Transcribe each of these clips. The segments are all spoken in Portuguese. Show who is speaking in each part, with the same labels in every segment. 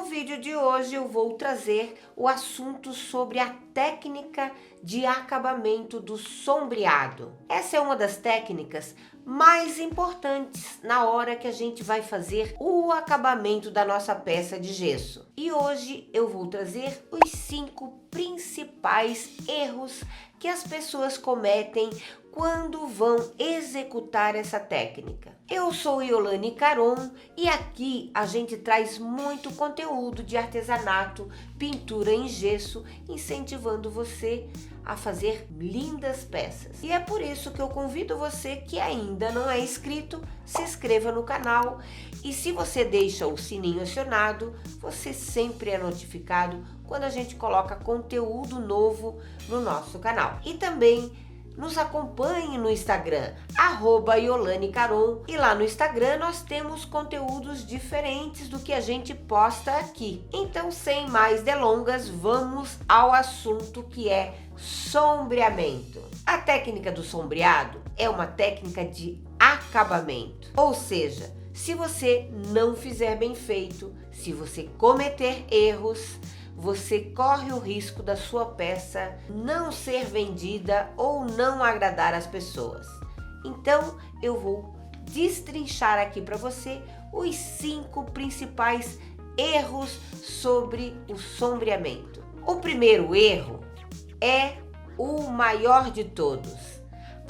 Speaker 1: No vídeo de hoje eu vou trazer o assunto sobre a técnica de acabamento do sombreado. Essa é uma das técnicas mais importantes na hora que a gente vai fazer o acabamento da nossa peça de gesso. E hoje eu vou trazer os 5 principais erros que as pessoas cometem quando vão executar essa técnica. Eu sou Iolane Caron e aqui a gente traz muito conteúdo de artesanato, pintura em gesso, incentivando você a fazer lindas peças. E é por isso que eu convido você que ainda não é inscrito, se inscreva no canal e se você deixa o sininho acionado, você sempre é notificado quando a gente coloca conteúdo novo no nosso canal. E também nos acompanhe no Instagram, @IolaneCaron, e lá no Instagram nós temos conteúdos diferentes do que a gente posta aqui. Então, sem mais delongas, vamos ao assunto que é sombreamento. A técnica do sombreado é uma técnica de acabamento, ou seja, se você não fizer bem feito, se você cometer erros, você corre o risco da sua peça não ser vendida ou não agradar as pessoas. Então, eu vou destrinchar aqui para você os 5 principais erros sobre o sombreamento. O primeiro erro é o maior de todos.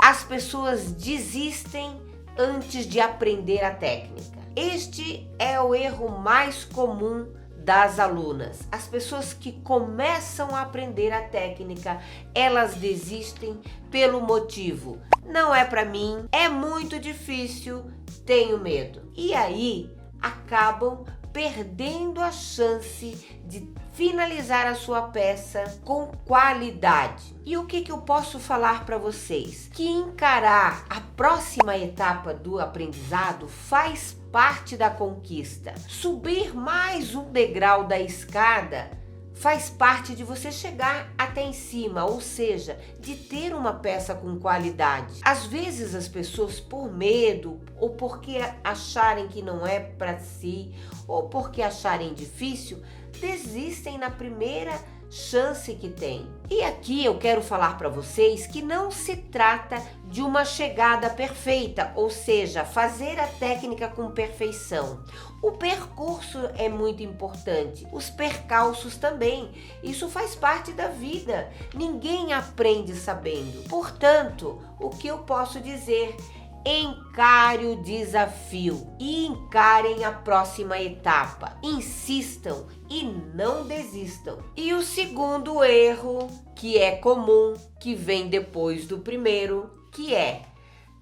Speaker 1: As pessoas desistem antes de aprender a técnica. Este é o erro mais comum das alunas. As pessoas que começam a aprender a técnica, elas desistem pelo motivo: não é para mim, é muito difícil, tenho medo. E aí acabam perdendo a chance de finalizar a sua peça com qualidade. E o que eu posso falar para vocês? Que encarar a próxima etapa do aprendizado faz parte da conquista. Subir mais um degrau da escada faz parte de você chegar até em cima, ou seja, de ter uma peça com qualidade. Às vezes as pessoas, por medo, ou porque acharem que não é para si, ou porque acharem difícil, desistem na primeira chance que tem. E aqui eu quero falar para vocês que não se trata de uma chegada perfeita, ou seja, fazer a técnica com perfeição. O percurso é muito importante, os percalços também. Isso faz parte da vida. Ninguém aprende sabendo. Portanto, o que eu posso dizer? Encare o desafio e encarem a próxima etapa. Insistam e não desistam. E o segundo erro, que é comum, que vem depois do primeiro, que é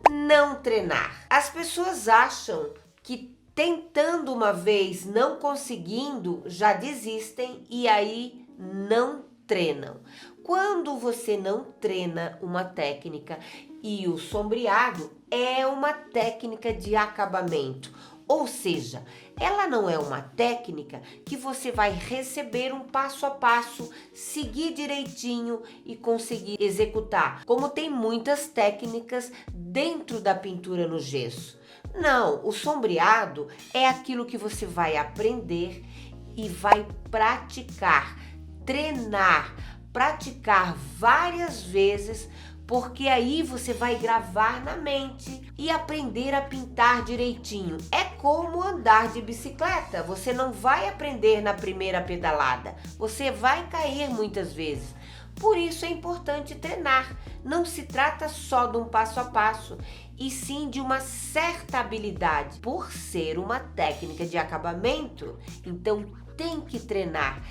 Speaker 1: não treinar. As pessoas acham que tentando uma vez, não conseguindo, já desistem e aí não treinam. Quando você não treina uma técnica, e o sombreado é uma técnica de acabamento, ou seja, ela não é uma técnica que você vai receber um passo a passo, seguir direitinho e conseguir executar, como tem muitas técnicas dentro da pintura no gesso. Não, o sombreado é aquilo que você vai aprender e vai praticar, treinar, praticar várias vezes, porque aí você vai gravar na mente e aprender a pintar direitinho. É como andar de bicicleta, você não vai aprender na primeira pedalada, você vai cair muitas vezes. Por isso é importante treinar. Não se trata só de um passo a passo, e sim de uma certa habilidade. Por ser uma técnica de acabamento, então tem que treinar,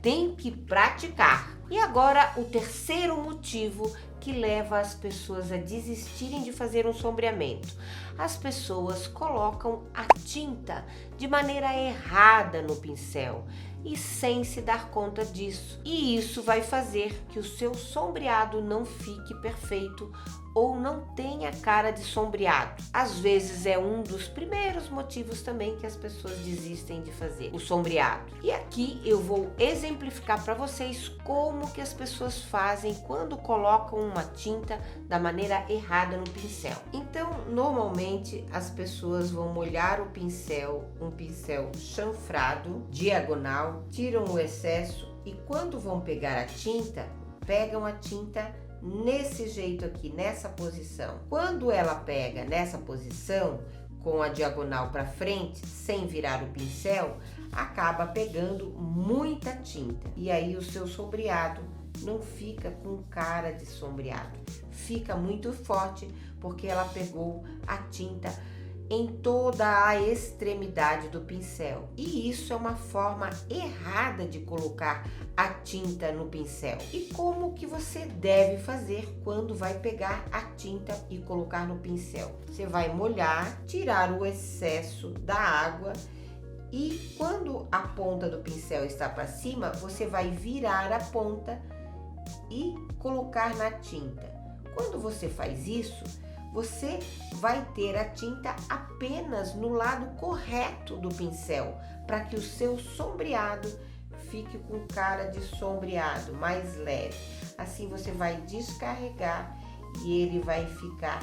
Speaker 1: tem que praticar. E agora o terceiro motivo que leva as pessoas a desistirem de fazer um sombreamento. As pessoas colocam a tinta de maneira errada no pincel e sem se dar conta disso. E isso vai fazer que o seu sombreado não fique perfeito ou não tenha cara de sombreado. Às vezes é um dos primeiros motivos também que as pessoas desistem de fazer o sombreado. E aqui eu vou exemplificar para vocês como que as pessoas fazem quando colocam uma tinta da maneira errada no pincel. Então, normalmente as pessoas vão molhar o pincel um pincel chanfrado, diagonal, tiram o excesso e quando vão pegar a tinta, pegam a tinta nesse jeito aqui, nessa posição. Quando ela pega nessa posição, com a diagonal para frente, sem virar o pincel, acaba pegando muita tinta. E aí o seu sombreado não fica com cara de sombreado. Fica muito forte porque ela pegou a tinta em toda a extremidade do pincel. E isso é uma forma errada de colocar a tinta no pincel. E como que você deve fazer quando vai pegar a tinta e colocar no pincel? Você vai molhar, tirar o excesso da água e quando a ponta do pincel está para cima, você vai virar a ponta e colocar na tinta. Quando você faz isso, você vai ter a tinta apenas no lado correto do pincel, para que o seu sombreado fique com cara de sombreado, mais leve. Assim você vai descarregar e ele vai ficar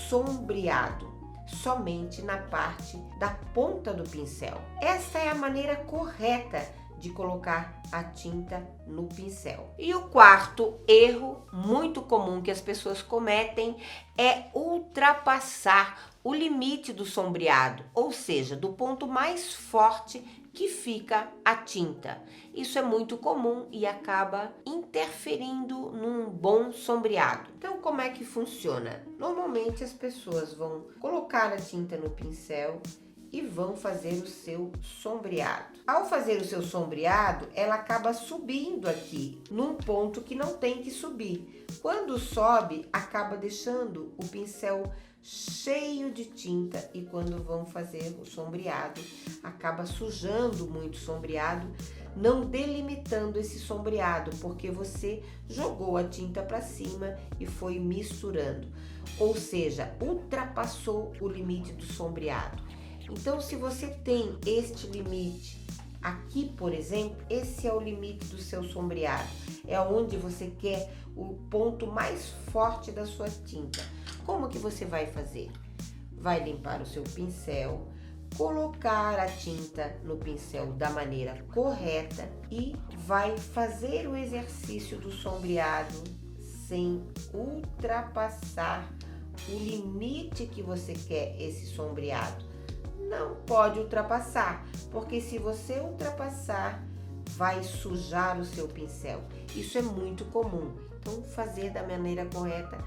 Speaker 1: sombreado somente na parte da ponta do pincel. Essa é a maneira correta de colocar a tinta no pincel. E o quarto erro muito comum que as pessoas cometem é ultrapassar o limite do sombreado, ou seja, do ponto mais forte que fica a tinta. Isso é muito comum e acaba interferindo num bom sombreado. Então, como é que funciona? Normalmente as pessoas vão colocar a tinta no pincel e vão fazer o seu sombreado. Ao fazer o seu sombreado, ela acaba subindo aqui, num ponto que não tem que subir. Quando sobe, acaba deixando o pincel cheio de tinta e quando vão fazer o sombreado, acaba sujando muito o sombreado, não delimitando esse sombreado, porque você jogou a tinta para cima e foi misturando. Ou seja, ultrapassou o limite do sombreado. Então, se você tem este limite aqui, por exemplo, esse é o limite do seu sombreado. É onde você quer o ponto mais forte da sua tinta. Como que você vai fazer? Vai limpar o seu pincel, colocar a tinta no pincel da maneira correta e vai fazer o exercício do sombreado sem ultrapassar o limite que você quer esse sombreado. Não pode ultrapassar, porque se você ultrapassar, vai sujar o seu pincel. Isso é muito comum. Então, fazer da maneira correta,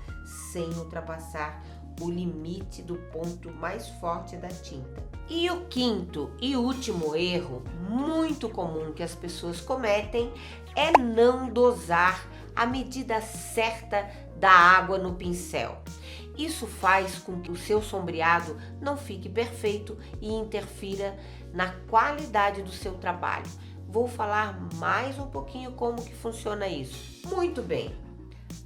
Speaker 1: sem ultrapassar o limite do ponto mais forte da tinta. E o quinto e último erro, muito comum que as pessoas cometem, é não dosar a medida certa da água no pincel. Isso faz com que o seu sombreado não fique perfeito e interfira na qualidade do seu trabalho. Vou falar mais um pouquinho como que funciona isso. Muito bem,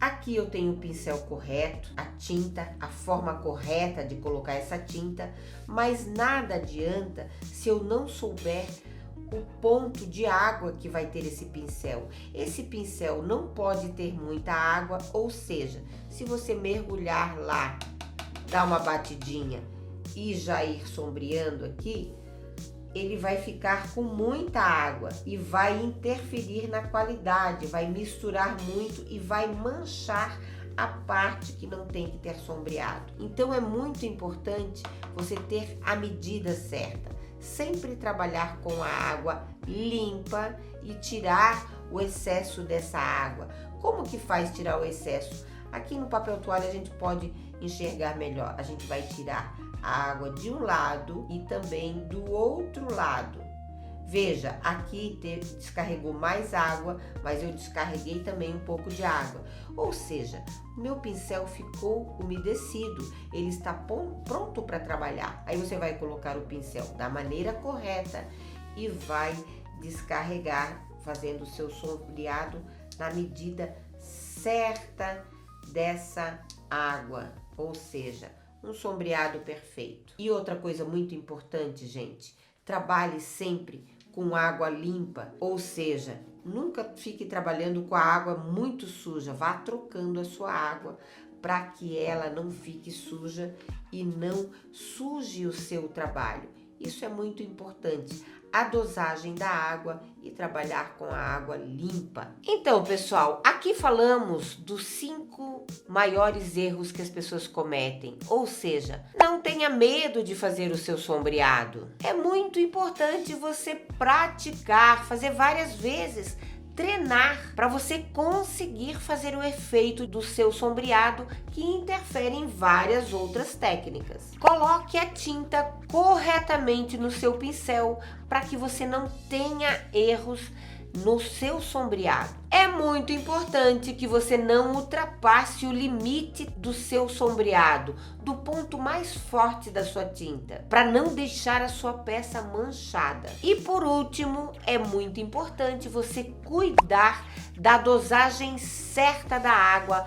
Speaker 1: aqui eu tenho o pincel correto, a tinta, a forma correta de colocar essa tinta, mas nada adianta se eu não souber o ponto de água que vai ter esse pincel. Esse pincel não pode ter muita água, ou seja, se você mergulhar lá, dar uma batidinha e já ir sombreando aqui, ele vai ficar com muita água e vai interferir na qualidade, vai misturar muito e vai manchar a parte que não tem que ter sombreado. Então é muito importante você ter a medida certa. Sempre trabalhar com a água limpa e tirar o excesso dessa água. Como que faz tirar o excesso? Aqui no papel toalha a gente pode enxergar melhor. A gente vai tirar a água de um lado e também do outro lado. Veja, aqui descarregou mais água, mas eu descarreguei também um pouco de água. Ou seja, o meu pincel ficou umedecido, ele está pronto para trabalhar. Aí você vai colocar o pincel da maneira correta e vai descarregar, fazendo o seu sombreado na medida certa dessa água. Ou seja, um sombreado perfeito. E outra coisa muito importante, gente, trabalhe sempre com água limpa, ou seja, nunca fique trabalhando com a água muito suja, vá trocando a sua água para que ela não fique suja e não suje o seu trabalho. Isso é muito importante. A dosagem da água e trabalhar com a água limpa. Então, pessoal, aqui falamos dos 5 maiores erros que as pessoas cometem. Ou seja, não tenha medo de fazer o seu sombreado. É muito importante você praticar, fazer várias vezes, treinar para você conseguir fazer o efeito do seu sombreado, que interfere em várias outras técnicas. Coloque a tinta corretamente no seu pincel para que você não tenha erros no seu sombreado. É muito importante que você não ultrapasse o limite do seu sombreado, do ponto mais forte da sua tinta, para não deixar a sua peça manchada. E por último, é muito importante você cuidar da dosagem certa da água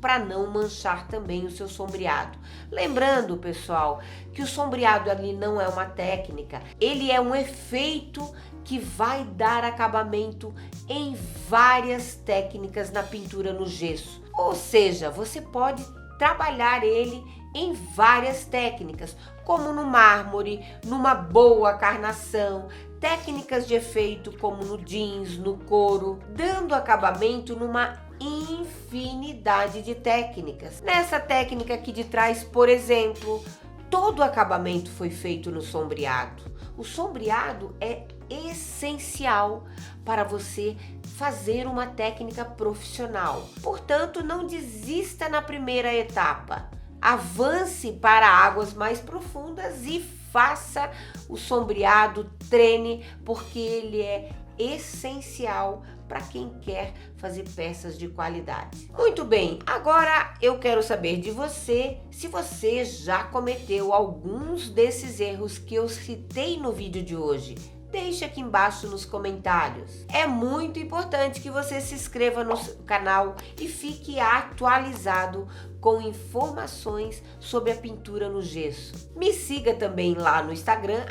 Speaker 1: para não manchar também o seu sombreado. Lembrando, pessoal, que o sombreado ali não é uma técnica, ele é um efeito que vai dar acabamento em várias técnicas na pintura no gesso. Ou seja, você pode trabalhar ele em várias técnicas, como no mármore, numa boa carnação, técnicas de efeito como no jeans, no couro, dando acabamento numa infinidade de técnicas. Nessa técnica aqui de trás, por exemplo, todo o acabamento foi feito no sombreado. O sombreado é essencial para você fazer uma técnica profissional. Portanto, não desista na primeira etapa. Avance para águas mais profundas e faça o sombreado, treine, porque ele é essencial para quem quer fazer peças de qualidade. Muito bem, agora eu quero saber de você se você já cometeu alguns desses erros que eu citei no vídeo de hoje. Deixe aqui embaixo nos comentários. É muito importante que você se inscreva no canal e fique atualizado com informações sobre a pintura no gesso. Me siga também lá no Instagram,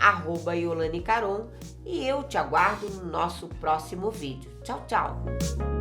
Speaker 1: @YolaneCaron, e eu te aguardo no nosso próximo vídeo. Tchau, tchau!